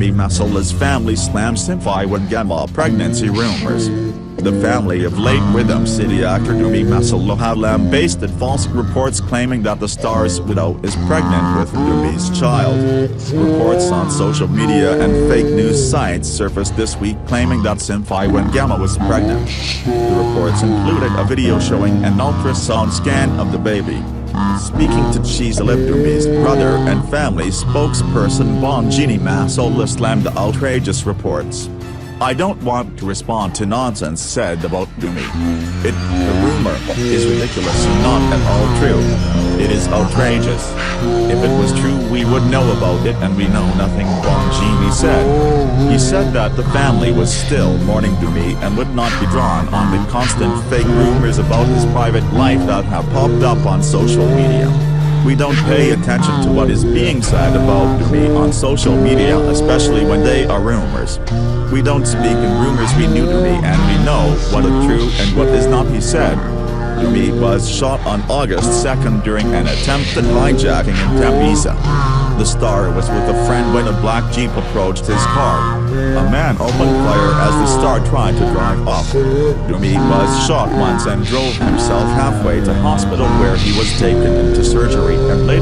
Dumi Masela's family slams Simphiwe Ngema pregnancy rumors. The family of late Rhythm City actor Dumi Masilela have lambasted false reports claiming that the star's widow is pregnant with Dumi's child. Reports on social media and fake news sites surfaced this week claiming that Simphiwe Ngema was pregnant. The reports included a video showing an ultrasound scan of the baby. Speaking to Dumi's brother and family spokesperson Dumi Masilela slammed the outrageous reports. "I don't want to respond to nonsense said about Dumi. The rumor is ridiculous and not at all true. It is outrageous. If it was true we would know about it and we know nothing," Dumi said. He said that the family was still mourning Dumi and would not be drawn on the constant fake rumors about his private life that have popped up on social media. "We don't pay attention to what is being said about Dumi on social media, especially when they are rumors. We don't speak in rumors. We knew Dumi and we know what is true and what is not," he said. Dumi was shot on August 2nd during an attempted hijacking in Tembisa. The star was with a friend when a black Jeep approached his car. A man opened fire as the star tried to drive off. Dumi was shot once and drove himself halfway to hospital where he was taken into surgery and later